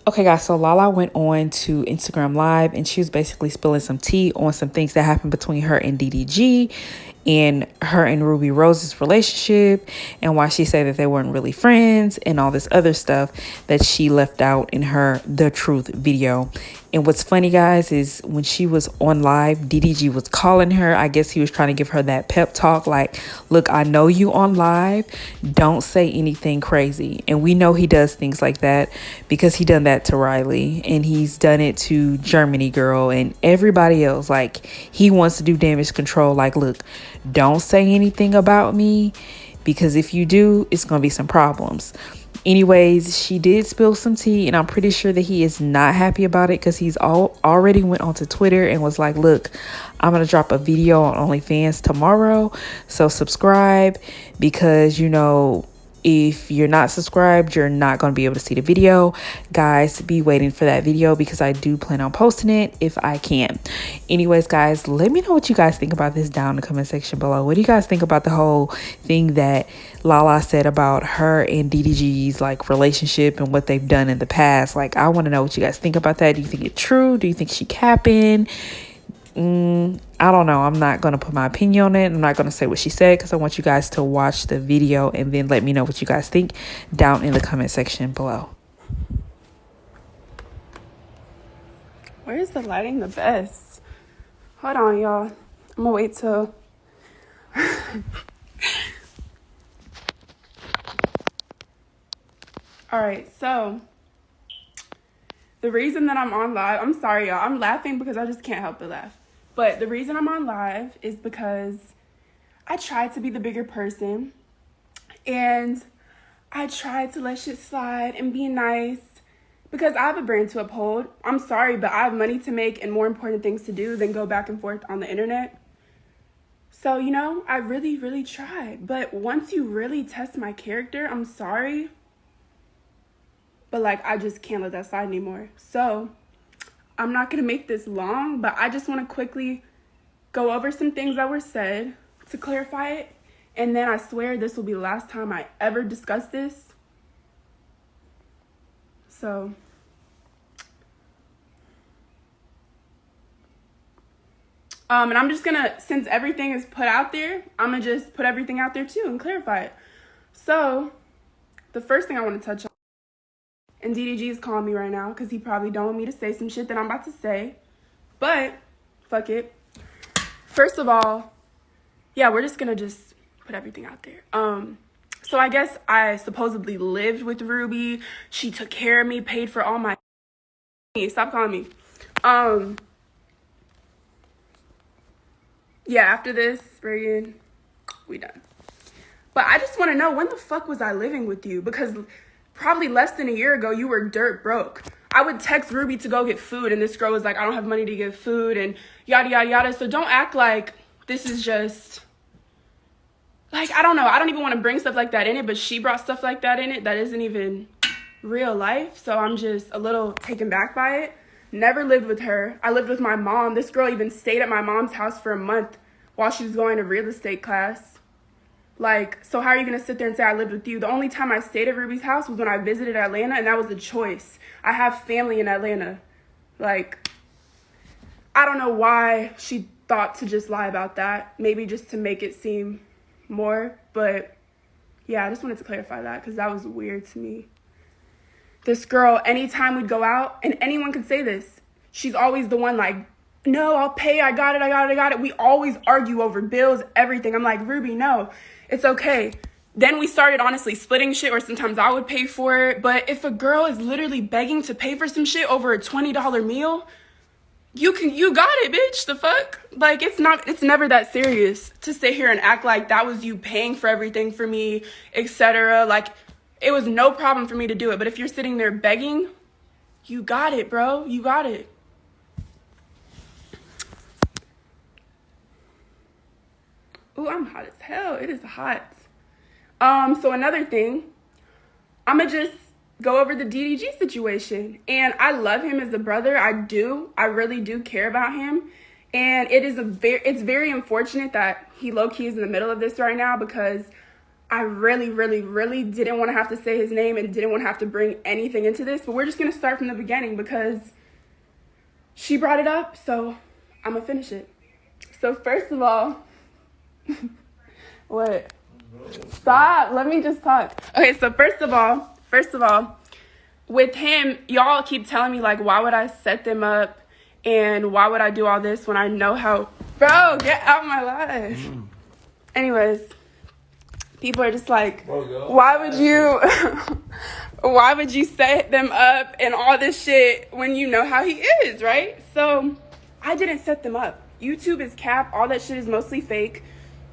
Okay, guys, so Lala went on to Instagram Live and she was basically spilling some tea on some things that happened between her and DDG and her and Rubi Rose's relationship and why she said that they weren't really friends and all this other stuff that she left out in her The Truth video. And what's funny, guys, is when she was on live, DDG was calling her. I guess he was trying to give her that pep talk like, look, I know you on live. Don't say anything crazy. And we know he does things like that because he done that to Riley and he's done it to Germany Girl and everybody else. Like, he wants to do damage control. Like, look, don't say anything about me because if you do, it's going to be some problems. Anyways, she did spill some tea and I'm pretty sure that he is not happy about it because he's already went onto Twitter and was like, look, I'm going to drop a video on OnlyFans tomorrow. So subscribe because, you know, if you're not subscribed, you're not going to be able to see the video. Guys, be waiting for that video because I do plan on posting it if I can. Anyways, guys, let me know what you guys think about this down in the comment section below. What do you guys think about the whole thing that Lala said about her and DDG's like relationship and what they've done in the past? Like, I want to know what you guys think about that. Do you think it's true? Do you think she capping? I don't know. I'm not going to put my opinion on it. I'm not going to say what she said because I want you guys to watch the video and then let me know what you guys think down in the comment section below. Where is the lighting the best? Hold on, y'all. I'm going to wait till... All right, so the reason that I'm on live, I'm sorry, y'all. I'm laughing because I just can't help but laugh. But the reason I'm on live is because I tried to be the bigger person and I tried to let shit slide and be nice because I have a brand to uphold. I'm sorry, but I have money to make and more important things to do than go back and forth on the internet. So, you know, I really, really tried. But once you really test my character, I'm sorry. But, like, I just can't let that slide anymore. So, I'm not going to make this long, but I just want to quickly go over some things that were said to clarify it. And then I swear this will be the last time I ever discuss this. So, and I'm just going to, since everything is put out there, I'm going to just put everything out there too and clarify it. So, the first thing I want to touch on, and DDG is calling me right now because he probably don't want me to say some shit that I'm about to say. But, fuck it. First of all, yeah, we're just going to just put everything out there. So I guess I supposedly lived with Ruby. She took care of me, paid for all my... Stop calling me. Yeah, after this, Reagan, we done. But I just want to know, when the fuck was I living with you? Because... probably less than a year ago, you were dirt broke. I would text Ruby to go get food, and this girl was like, I don't have money to get food, and yada, yada, yada. So don't act like this is just, like, I don't know. I don't even want to bring stuff like that in it, but she brought stuff like that in it that isn't even real life. So I'm just a little taken back by it. Never lived with her. I lived with my mom. This girl even stayed at my mom's house for a month while she was going to real estate class. Like, so how are you going to sit there and say I lived with you? The only time I stayed at Ruby's house was when I visited Atlanta, and that was a choice. I have family in Atlanta. Like, I don't know why she thought to just lie about that. Maybe just to make it seem more. But, yeah, I just wanted to clarify that because that was weird to me. This girl, anytime we'd go out, and anyone could say this, she's always the one like, no, I'll pay. I got it. We always argue over bills, everything. I'm like, Ruby, no. It's okay. Then we started honestly splitting shit, or sometimes I would pay for it. But if a girl is literally begging to pay for some shit over a $20 meal, you got it, bitch. The fuck? Like, it's never that serious to sit here and act like that was you paying for everything for me, etc. Like, it was no problem for me to do it. But if you're sitting there begging, you got it, bro. You got it. Ooh, I'm hot as hell. It is hot. So another thing, I'ma just go over the DDG situation. And I love him as a brother. I do. I really do care about him. And it's very unfortunate that he low-key is in the middle of this right now because I really, really, really didn't want to have to say his name and didn't want to have to bring anything into this, but we're just going to start from the beginning because she brought it up, so I'm going to finish it. So first of all, what? Stop, let me just talk. Okay, so first of all, with him, y'all keep telling me, like, why would I set them up and why would I do all this when I know how... Bro, get out of my life. Anyways, people are just like, why would you... why would you set them up and all this shit when you know how he is, right? So I didn't set them up. YouTube is cap. All that shit is mostly fake.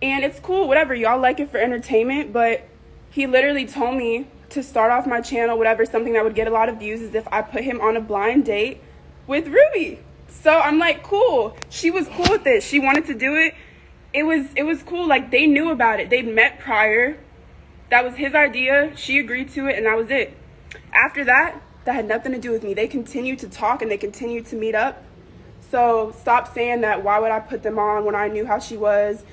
And it's cool, whatever. Y'all like it for entertainment, but he literally told me to start off my channel, whatever, something that would get a lot of views is if I put him on a blind date with Ruby. So I'm like, cool. She was cool with it. She wanted to do it. It was cool. Like, they knew about it. They'd met prior. That was his idea. She agreed to it, and that was it. After that, that had nothing to do with me. They continued to talk, and they continued to meet up. So stop saying that, why would I put them on when I knew how she was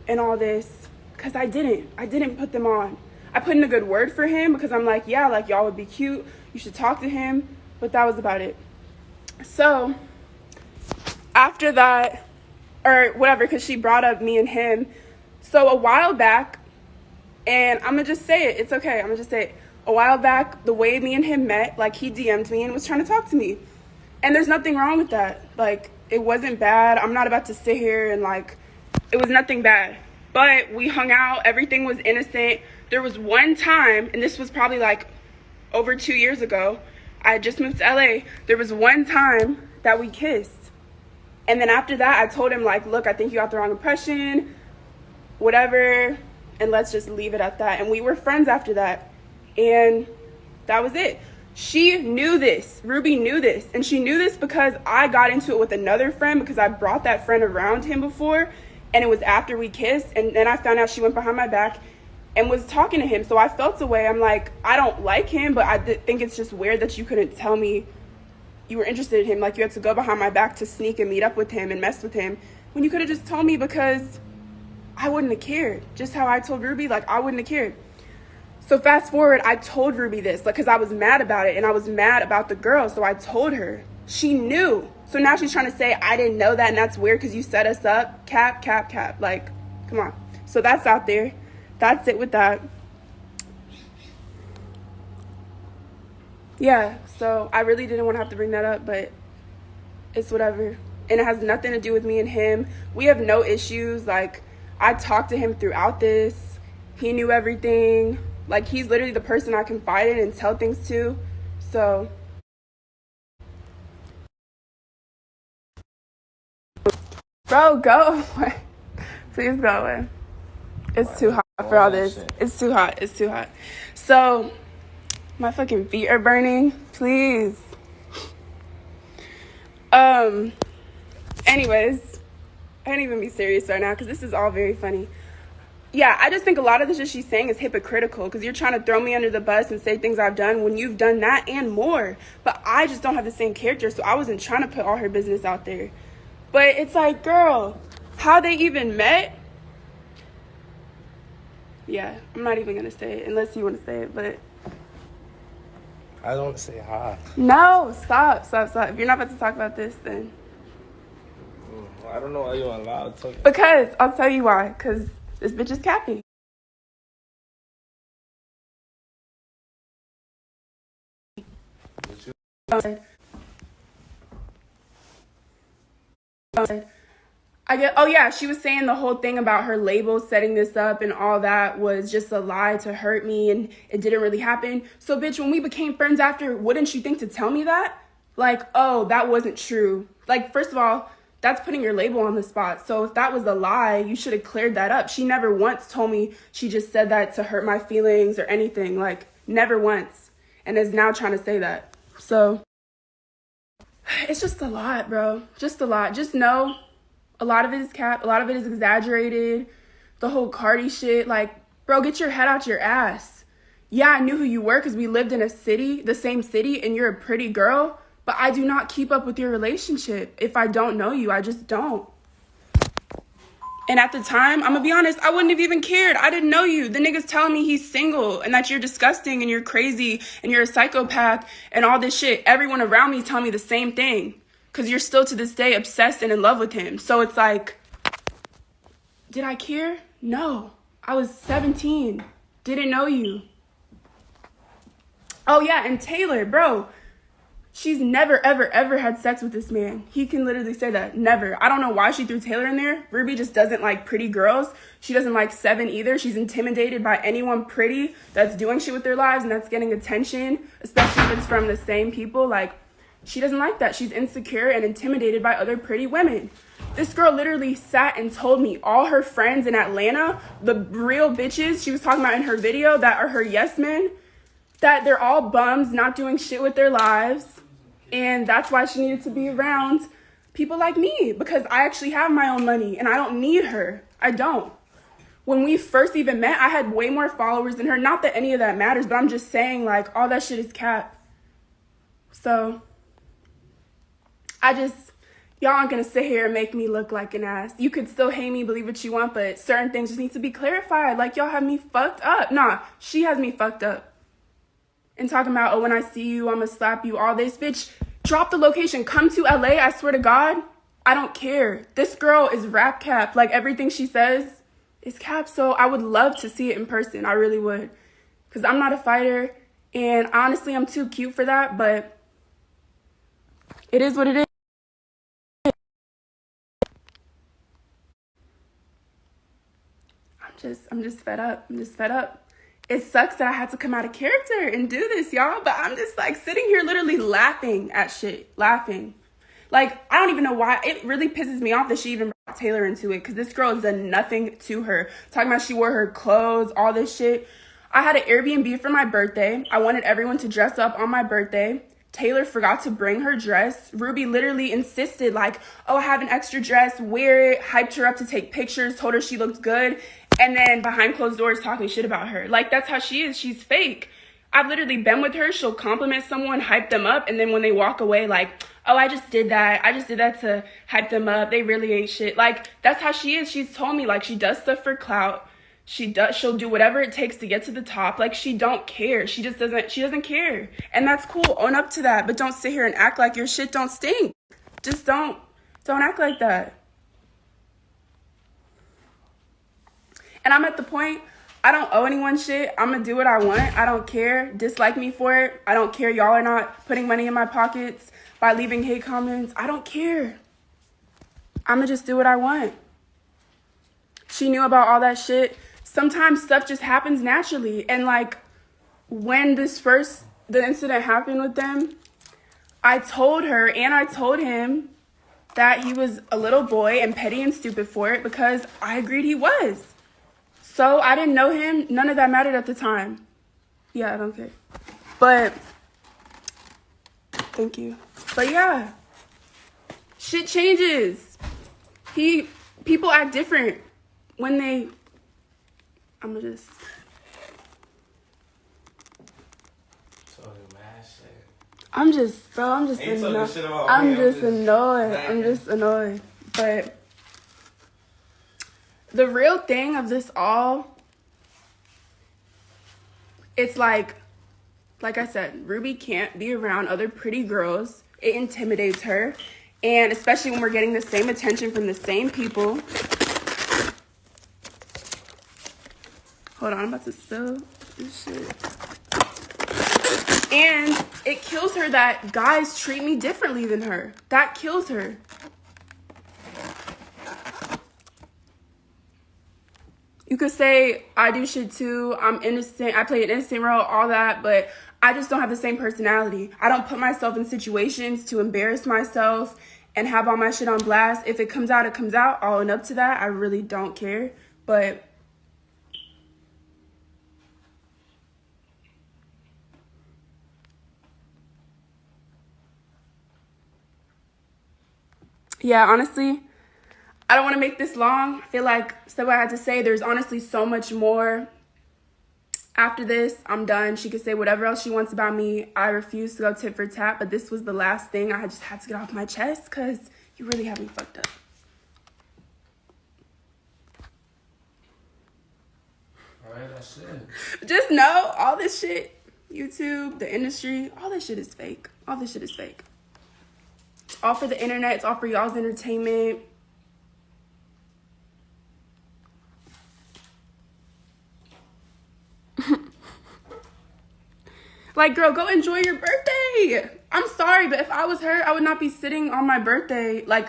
and all this? Because I didn't put them on. I put in a good word for him because I'm like, yeah, like, y'all would be cute. You should talk to him. But that was about it. So after that, or whatever, because she brought up me and him. So a while back, and I'm going to just say it. It's okay. I'm going to just say it. A while back, the way me and him met, like, he DM'd me and was trying to talk to me. And there's nothing wrong with that. Like, it wasn't bad. I'm not about to sit here and, like, it was nothing bad. But we hung out. Everything was innocent. There was one time, and this was probably, like, over 2 years ago. I had just moved to LA. There was one time that we kissed. And then after that, I told him, like, look, I think you got the wrong impression, whatever, and let's just leave it at that. And we were friends after that. And that was it. She knew this. Ruby knew this. And she knew this because I got into it with another friend because I brought that friend around him before. And it was after we kissed. And then I found out she went behind my back and was talking to him. So I felt a way. I'm like, I don't like him, but I think it's just weird that you couldn't tell me you were interested in him. Like, you had to go behind my back to sneak and meet up with him and mess with him when you could have just told me, because I wouldn't have cared. Just how I told Ruby, like, I wouldn't have cared. So fast forward, I told Ruby this, like, because I was mad about it, and I was mad about the girl, so I told her. She knew. So now she's trying to say, I didn't know that, and that's weird because you set us up. Cap. Like, come on. So that's out there. That's it with that. Yeah, so I really didn't want to have to bring that up, but it's whatever. And it has nothing to do with me and him. We have no issues. Like, I talked to him throughout this. He knew everything. Like, he's literally the person I confide in and tell things to. So, bro, go away. Please go away. It's too hot for all this. It's too hot. It's too hot. So, my fucking feet are burning. Please. Anyways, I can't even be serious right now because this is all very funny. Yeah, I just think a lot of the shit she's saying is hypocritical because you're trying to throw me under the bus and say things I've done when you've done that and more. But I just don't have the same character, so I wasn't trying to put all her business out there. But it's like, girl, how they even met? Yeah, I'm not even going to say it unless you want to say it, but... I don't want to say hi. No, stop. If you're not about to talk about this, then... I don't know why you're allowed to talk. Because, I'll tell you why. Because this bitch is capping. Oh yeah, she was saying the whole thing about her label setting this up and all that was just a lie to hurt me and it didn't really happen. So bitch, when we became friends after, wouldn't you think to tell me that? Like, oh, that wasn't true. Like, first of all, that's putting your label on the spot. So if that was a lie, you should have cleared that up. She never once told me she just said that to hurt my feelings or anything. Like, never once. And is now trying to say that. So it's just a lot, bro. Just a lot. Just know a lot of it is cap. A lot of it is exaggerated. The whole Cardi shit. Like, bro, get your head out your ass. Yeah, I knew who you were because we lived in a city, the same city, and you're a pretty girl. But I do not keep up with your relationship. If I don't know you, I just don't. And at the time, I'm gonna be honest, I wouldn't have even cared. I didn't know you. The nigga's telling me he's single and that you're disgusting and you're crazy and you're a psychopath and all this shit. Everyone around me is telling me the same thing. Because you're still to this day obsessed and in love with him. So it's like, did I care? No. I was 17. Didn't know you. Oh yeah, and Taylor, bro. She's never, ever, ever had sex with this man. He can literally say that. Never. I don't know why she threw Taylor in there. Ruby just doesn't like pretty girls. She doesn't like Seven either. She's intimidated by anyone pretty that's doing shit with their lives and that's getting attention, especially if it's from the same people. Like, she doesn't like that. She's insecure and intimidated by other pretty women. This girl literally sat and told me all her friends in Atlanta, the real bitches she was talking about in her video that are her yes men, that they're all bums, not doing shit with their lives. And that's why she needed to be around people like me, because I actually have my own money and I don't need her. I don't. When we first even met, I had way more followers than her. Not that any of that matters, but I'm just saying, like, all that shit is cap. So, y'all aren't gonna sit here and make me look like an ass. You could still hate me, believe what you want, but certain things just need to be clarified. Like, y'all have me fucked up. Nah, she has me fucked up. And talking about, oh, when I see you, I'm gonna slap you, all this. Bitch, drop the location. Come to LA, I swear to God. I don't care. This girl is rap cap. Like, everything she says is cap. So I would love to see it in person. I really would. Because I'm not a fighter. And honestly, I'm too cute for that. But it is what it is. I'm just fed up. I'm just fed up. It sucks that I had to come out of character and do this, y'all. But I'm just like sitting here literally laughing at shit. Laughing. Like, I don't even know why. It really pisses me off that she even brought Taylor into it. Because this girl has done nothing to her. Talking about she wore her clothes, all this shit. I had an Airbnb for my birthday. I wanted everyone to dress up on my birthday. Taylor forgot to bring her dress. Ruby literally insisted, like, oh, I have an extra dress, wear it, hyped her up to take pictures, told her she looked good, and then behind closed doors talking shit about her. Like, that's how she is. She's fake. I've literally been with her. She'll compliment someone, hype them up, and then when they walk away, like, oh, I just did that. I just did that to hype them up. They really ain't shit. Like, that's how she is. She's told me, like, she does stuff for clout. She'll do whatever it takes to get to the top. Like, she don't care. She doesn't care. And that's cool. Own up to that. But don't sit here and act like your shit don't stink. Just don't act like that. And I'm at the point, I don't owe anyone shit. I'm gonna do what I want. I don't care. Dislike me for it. I don't care. Y'all are not putting money in my pockets by leaving hate comments. I don't care. I'm gonna just do what I want. She knew about all that shit. Sometimes stuff just happens naturally. And like, when the incident happened with them, I told her and I told him that he was a little boy and petty and stupid for it because I agreed he was. So I didn't know him. None of that mattered at the time. Yeah, I don't care. But, thank you. But yeah, shit changes. People act different when they, I'm gonna just. I'm just annoyed. But the real thing of this all, it's like I said, Ruby can't be around other pretty girls. It intimidates her. And especially when we're getting the same attention from the same people. Hold on, I'm about to spill this shit. And it kills her that guys treat me differently than her. That kills her. You could say I do shit too. I'm innocent. I play an innocent role, all that, but I just don't have the same personality. I don't put myself in situations to embarrass myself and have all my shit on blast. If it comes out, it comes out. I'll own up to that. I really don't care. But yeah, honestly, I don't want to make this long. I feel like said what I had to say. There's honestly so much more. After this, I'm done. She could say whatever else she wants about me. I refuse to go tit for tat, but this was the last thing I just had to get off my chest because you really have me fucked up. right? I should. Just know all this shit, YouTube, the industry, all this shit is fake. All this shit is fake. It's all for the internet. It's all for y'all's entertainment. Like, girl, go enjoy your birthday. I'm sorry, but if I was her, I would not be sitting on my birthday. Like,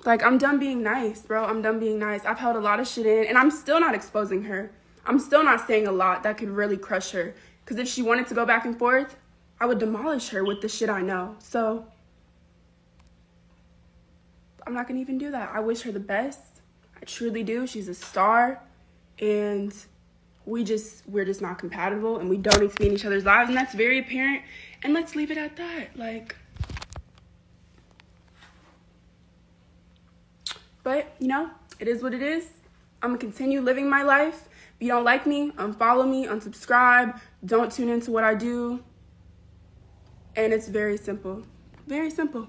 Like, I'm done being nice, bro. I'm done being nice. I've held a lot of shit in, and I'm still not exposing her. I'm still not saying a lot that could really crush her. Because if she wanted to go back and forth, I would demolish her with the shit I know. So, I'm not going to even do that. I wish her the best. I truly do. She's a star. And we're just not compatible. And we don't need to be in each other's lives. And that's very apparent. And let's leave it at that. Like... But, you know, it is what it is. I'm going to continue living my life. If you don't like me, unfollow me, unsubscribe. Don't tune into what I do. And it's very simple. Very simple.